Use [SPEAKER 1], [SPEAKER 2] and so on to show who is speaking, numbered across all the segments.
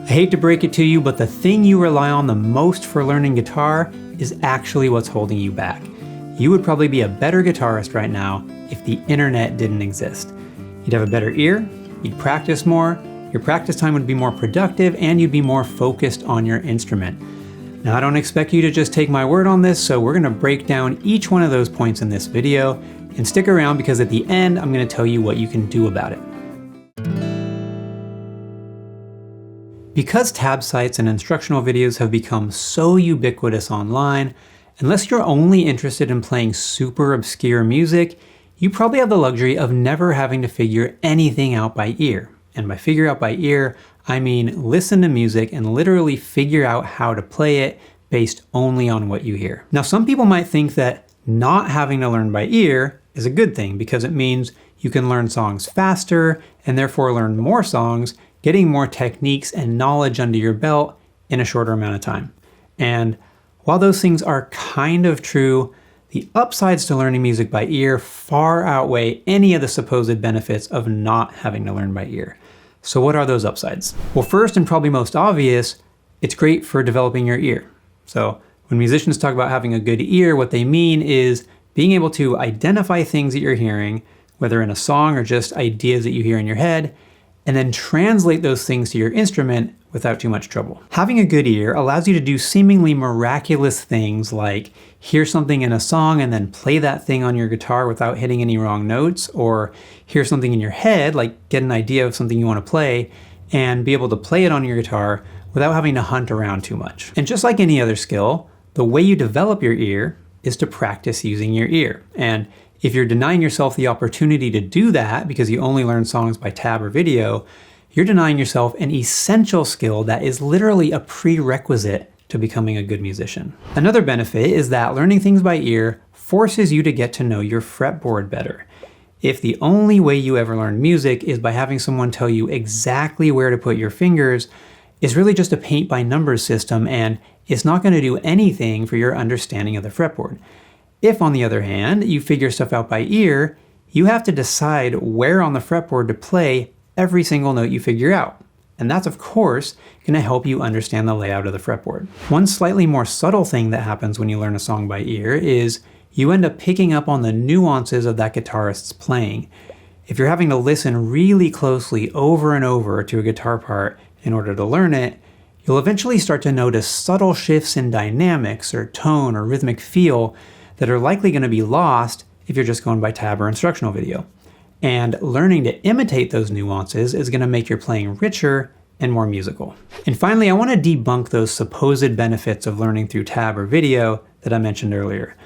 [SPEAKER 1] I hate to break it to you, but the thing you rely on the most for learning guitar is actually what's holding you back. You would probably be a better guitarist right now if the internet didn't exist. You'd have a better ear, you'd practice more, your practice time would be more productive, and you'd be more focused on your instrument. Now, I don't expect you to just take my word on this, so we're gonna break down each one of those points in this video, and stick around because at the end, I'm gonna tell you what you can do about it. Because tab sites and instructional videos have become so ubiquitous online, unless you're only interested in playing super obscure music, you probably have the luxury of never having to figure anything out by ear. And by figure out by ear, I mean listen to music and literally figure out how to play it based only on what you hear. Now, some people might think that not having to learn by ear is a good thing because it means you can learn songs faster and therefore learn more songs, getting more techniques and knowledge under your belt in a shorter amount of time. And while those things are kind of true, the upsides to learning music by ear far outweigh any of the supposed benefits of not having to learn by ear. So what are those upsides? Well, first and probably most obvious, it's great for developing your ear. So when musicians talk about having a good ear, what they mean is being able to identify things that you're hearing, whether in a song or just ideas that you hear in your head, and then translate those things to your instrument without too much trouble. Having a good ear allows you to do seemingly miraculous things like hear something in a song and then play that thing on your guitar without hitting any wrong notes, or hear something in your head, like get an idea of something you want to play and be able to play it on your guitar without having to hunt around too much. And just like any other skill, the way you develop your ear is to practice using your ear. And if you're denying yourself the opportunity to do that because you only learn songs by tab or video, you're denying yourself an essential skill that is literally a prerequisite to becoming a good musician. Another benefit is that learning things by ear forces you to get to know your fretboard better. If the only way you ever learn music is by having someone tell you exactly where to put your fingers, it's really just a paint by numbers system, and it's not going to do anything for your understanding of the fretboard. If, on the other hand, you figure stuff out by ear, you have to decide where on the fretboard to play every single note you figure out. And that's, of course, going to help you understand the layout of the fretboard. One slightly more subtle thing that happens when you learn a song by ear is you end up picking up on the nuances of that guitarist's playing. If you're having to listen really closely over and over to a guitar part in order to learn it, you'll eventually start to notice subtle shifts in dynamics or tone or rhythmic feel that are likely going to be lost if you're just going by tab or instructional video. And learning to imitate those nuances is going to make your playing richer and more musical. And finally, I want to debunk those supposed benefits of learning through tab or video that I mentioned earlier.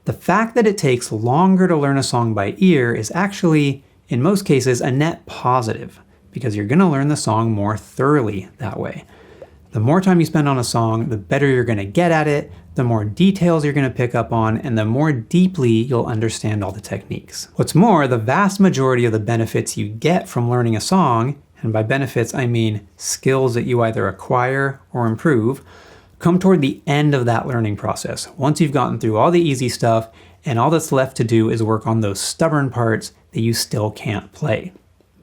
[SPEAKER 1] The fact that it takes longer to learn a song by ear is actually, in most cases, a net positive, because you're going to learn the song more thoroughly that way. The more time you spend on a song, the better you're going to get at it, the more details you're going to pick up on, and the more deeply you'll understand all the techniques. What's more, the vast majority of the benefits you get from learning a song, and by benefits I mean skills that you either acquire or improve, come toward the end of that learning process. Once you've gotten through all the easy stuff, and all that's left to do is work on those stubborn parts that you still can't play.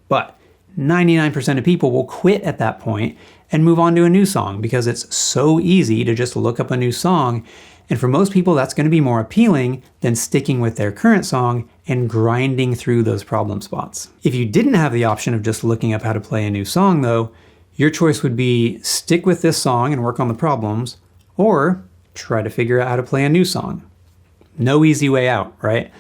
[SPEAKER 1] But 99% of people will quit at that point and move on to a new song because it's so easy to just look up a new song. And for most people, that's going to be more appealing than sticking with their current song and grinding through those problem spots. If you didn't have the option of just looking up how to play a new song though, your choice would be stick with this song and work on the problems, or try to figure out how to play a new song. No easy way out, right?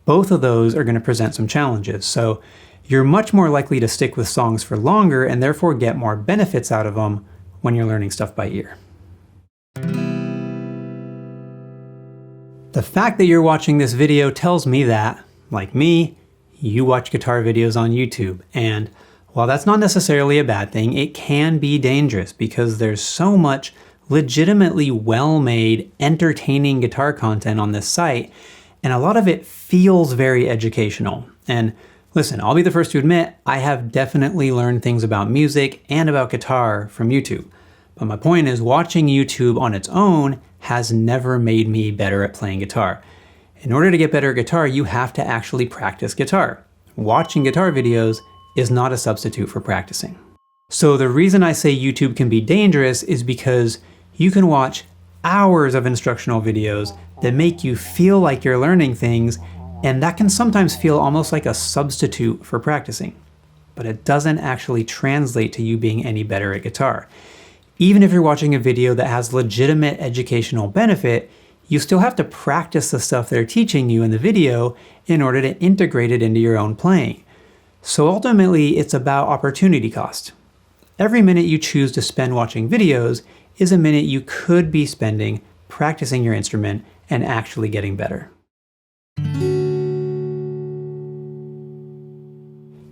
[SPEAKER 1] Both of those are going to present some challenges. So you're much more likely to stick with songs for longer and therefore get more benefits out of them when you're learning stuff by ear. The fact that you're watching this video tells me that, like me, you watch guitar videos on YouTube. And while that's not necessarily a bad thing, it can be dangerous because there's so much legitimately well-made, entertaining guitar content on this site, and a lot of it feels very educational. And listen, I'll be the first to admit, I have definitely learned things about music and about guitar from YouTube. But my point is, watching YouTube on its own has never made me better at playing guitar. In order to get better at guitar, you have to actually practice guitar. Watching guitar videos is not a substitute for practicing. So the reason I say YouTube can be dangerous is because you can watch hours of instructional videos that make you feel like you're learning things, and that can sometimes feel almost like a substitute for practicing. But it doesn't actually translate to you being any better at guitar. Even if you're watching a video that has legitimate educational benefit, you still have to practice the stuff they're teaching you in the video in order to integrate it into your own playing. So ultimately, it's about opportunity cost. Every minute you choose to spend watching videos is a minute you could be spending practicing your instrument and actually getting better.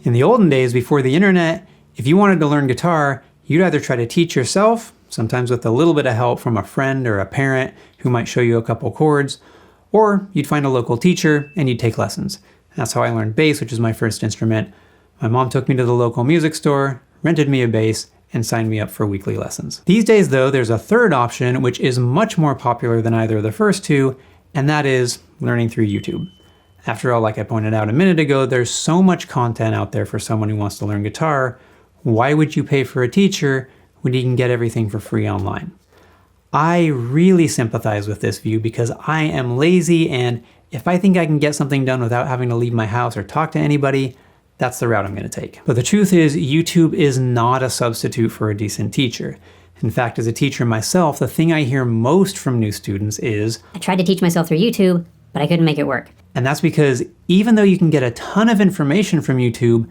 [SPEAKER 1] In the olden days, before the internet, if you wanted to learn guitar, you'd either try to teach yourself, sometimes with a little bit of help from a friend or a parent who might show you a couple chords, or you'd find a local teacher and you'd take lessons. That's how I learned bass, which is my first instrument. My mom took me to the local music store, rented me a bass, and signed me up for weekly lessons. These days though, there's a third option which is much more popular than either of the first two, and that is learning through YouTube. After all, like I pointed out a minute ago, there's so much content out there for someone who wants to learn guitar. Why would you pay for a teacher when you can get everything for free online? I really sympathize with this view because I am lazy, and if I think I can get something done without having to leave my house or talk to anybody, that's the route I'm going to take. But the truth is, YouTube is not a substitute for a decent teacher. In fact, as a teacher myself, the thing I hear most from new students is,
[SPEAKER 2] I tried to teach myself through YouTube, but I couldn't make it work.
[SPEAKER 1] And that's because even though you can get a ton of information from YouTube,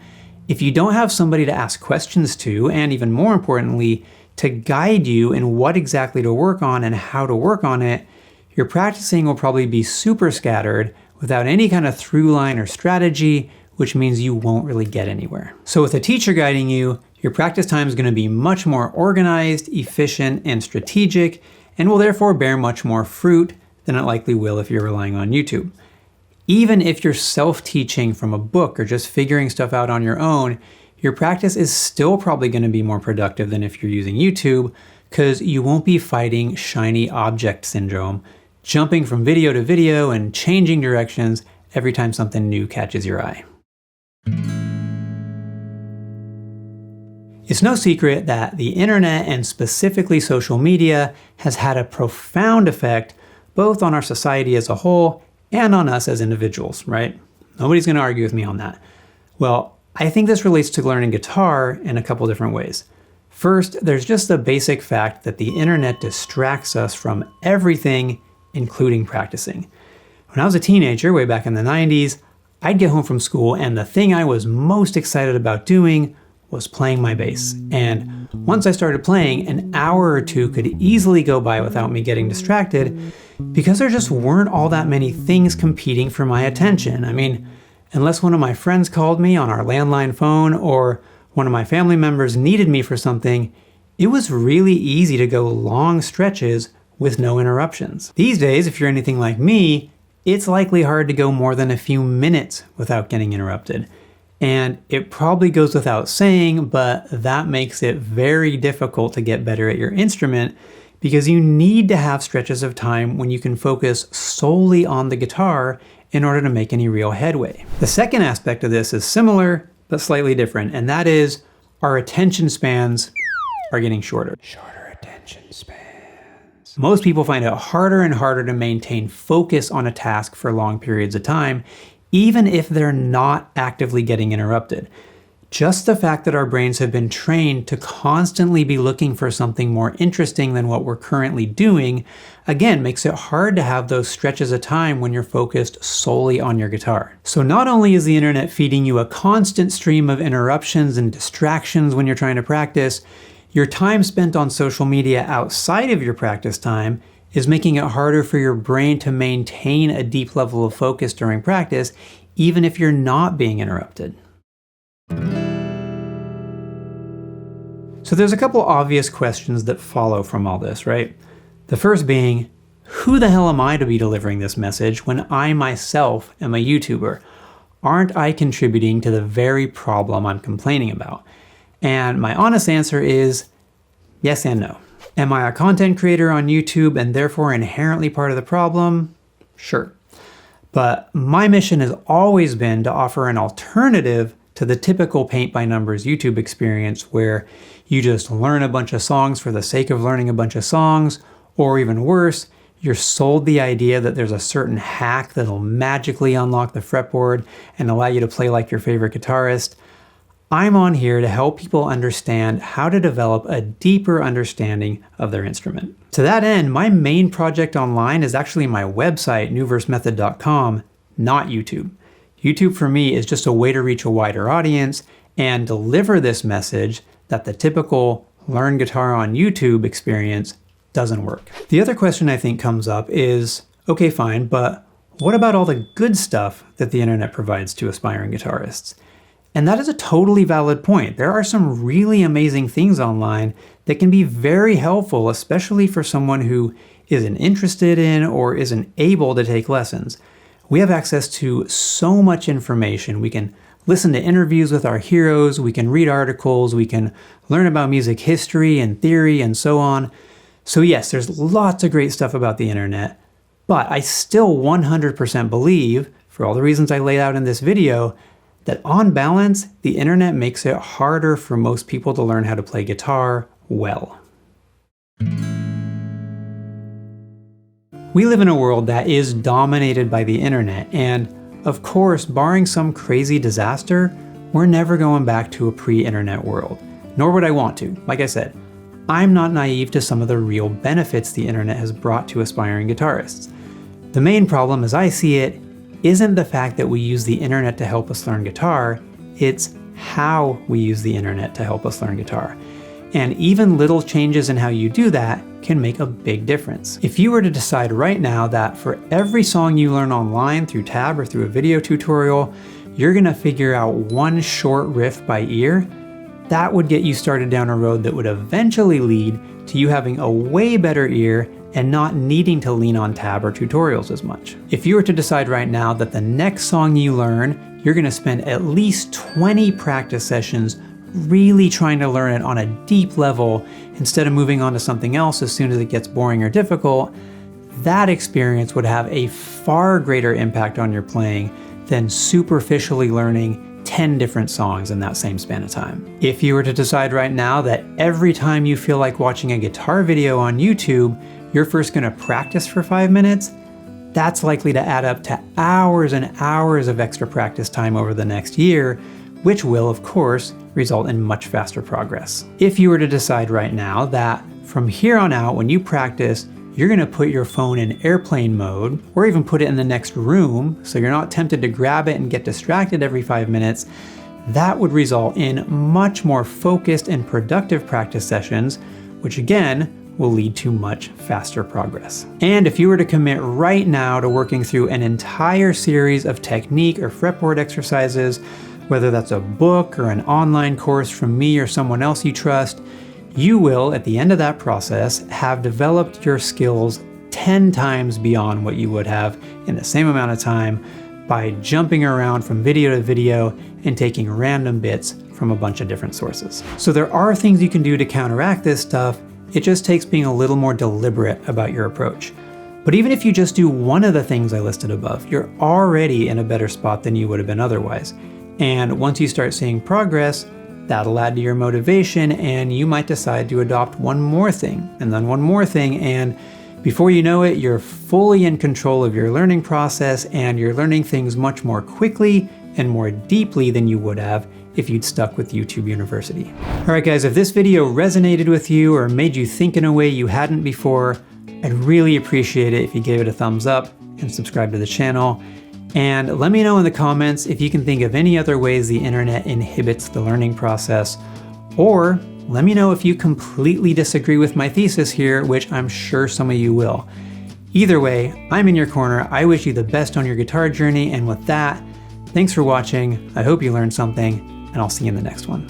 [SPEAKER 1] if you don't have somebody to ask questions to, and even more importantly, to guide you in what exactly to work on and how to work on it, your practicing will probably be super scattered without any kind of through line or strategy, which means you won't really get anywhere. So with a teacher guiding you, your practice time is going to be much more organized, efficient, and strategic, and will therefore bear much more fruit than it likely will if you're relying on YouTube. Even if you're self-teaching from a book or just figuring stuff out on your own, your practice is still probably going to be more productive than if you're using YouTube, because you won't be fighting shiny object syndrome, jumping from video to video and changing directions every time something new catches your eye. It's no secret that the internet, and specifically social media, has had a profound effect both on our society as a whole and on us as individuals, right? Nobody's going to argue with me on that. Well, I think this relates to learning guitar in a couple different ways. First, there's just the basic fact that the internet distracts us from everything, including practicing. When I was a teenager, way back in the 90s, I'd get home from school and the thing I was most excited about doing was playing my bass. And once I started playing, an hour or two could easily go by without me getting distracted because there just weren't all that many things competing for my attention. I mean, unless one of my friends called me on our landline phone or one of my family members needed me for something, it was really easy to go long stretches with no interruptions. These days, if you're anything like me, it's likely hard to go more than a few minutes without getting interrupted. And it probably goes without saying, but that makes it very difficult to get better at your instrument because you need to have stretches of time when you can focus solely on the guitar in order to make any real headway. The second aspect of this is similar, but slightly different, and that is our attention spans are getting shorter. Shorter attention spans. Most people find it harder and harder to maintain focus on a task for long periods of time, even if they're not actively getting interrupted. Just the fact that our brains have been trained to constantly be looking for something more interesting than what we're currently doing, again, makes it hard to have those stretches of time when you're focused solely on your guitar. So not only is the internet feeding you a constant stream of interruptions and distractions when you're trying to practice, your time spent on social media outside of your practice time is making it harder for your brain to maintain a deep level of focus during practice, even if you're not being interrupted. So there's a couple obvious questions that follow from all this, right? The first being, who the hell am I to be delivering this message when I myself am a YouTuber? Aren't I contributing to the very problem I'm complaining about? And my honest answer is yes and no. Am I a content creator on YouTube and therefore inherently part of the problem? Sure. But my mission has always been to offer an alternative to the typical paint by numbers YouTube experience where you just learn a bunch of songs for the sake of learning a bunch of songs, or even worse, you're sold the idea that there's a certain hack that'll magically unlock the fretboard and allow you to play like your favorite guitarist. I'm on here to help people understand how to develop a deeper understanding of their instrument. To that end, my main project online is actually my website, newversemethod.com, not YouTube. YouTube for me is just a way to reach a wider audience and deliver this message that the typical learn guitar on YouTube experience doesn't work. The other question I think comes up is, okay, fine, but what about all the good stuff that the internet provides to aspiring guitarists? And that is a totally valid point. There are some really amazing things online that can be very helpful, especially for someone who isn't interested in or isn't able to take lessons. We have access to so much information. We can listen to interviews with our heroes, we can read articles, we can learn about music history and theory and so on. So yes, there's lots of great stuff about the internet, but I still 100% believe, for all the reasons I laid out in this video, that on balance, the internet makes it harder for most people to learn how to play guitar well. We live in a world that is dominated by the internet, and of course, barring some crazy disaster, we're never going back to a pre-internet world. Nor would I want to. Like I said, I'm not naive to some of the real benefits the internet has brought to aspiring guitarists. The main problem, as I see it, isn't the fact that we use the internet to help us learn guitar, it's how we use the internet to help us learn guitar. And even little changes in how you do that can make a big difference. If you were to decide right now that for every song you learn online through tab or through a video tutorial, you're gonna figure out one short riff by ear, that would get you started down a road that would eventually lead to you having a way better ear and not needing to lean on tab or tutorials as much. If you were to decide right now that the next song you learn, you're gonna spend at least 20 practice sessions really trying to learn it on a deep level instead of moving on to something else as soon as it gets boring or difficult, that experience would have a far greater impact on your playing than superficially learning 10 different songs in that same span of time. If you were to decide right now that every time you feel like watching a guitar video on YouTube, you're first gonna practice for 5 minutes, that's likely to add up to hours and hours of extra practice time over the next year, which will, of course, result in much faster progress. If you were to decide right now that from here on out, when you practice, you're gonna put your phone in airplane mode, or even put it in the next room, so you're not tempted to grab it and get distracted every 5 minutes, that would result in much more focused and productive practice sessions, which again, will lead to much faster progress. And if you were to commit right now to working through an entire series of technique or fretboard exercises, whether that's a book or an online course from me or someone else you trust, you will, at the end of that process, have developed your skills 10 times beyond what you would have in the same amount of time by jumping around from video to video and taking random bits from a bunch of different sources. So there are things you can do to counteract this stuff. It just takes being a little more deliberate about your approach. But even if you just do one of the things I listed above, you're already in a better spot than you would have been otherwise. And once you start seeing progress, that'll add to your motivation, and you might decide to adopt one more thing, and then one more thing, and before you know it, you're fully in control of your learning process, and you're learning things much more quickly and more deeply than you would have if you'd stuck with YouTube University. Alright guys, if this video resonated with you or made you think in a way you hadn't before, I'd really appreciate it if you gave it a thumbs up and subscribe to the channel. And let me know in the comments if you can think of any other ways the internet inhibits the learning process, or let me know if you completely disagree with my thesis here, which I'm sure some of you will. Either way, I'm in your corner. I wish you the best on your guitar journey, and with that, thanks for watching. I hope you learned something, and I'll see you in the next one.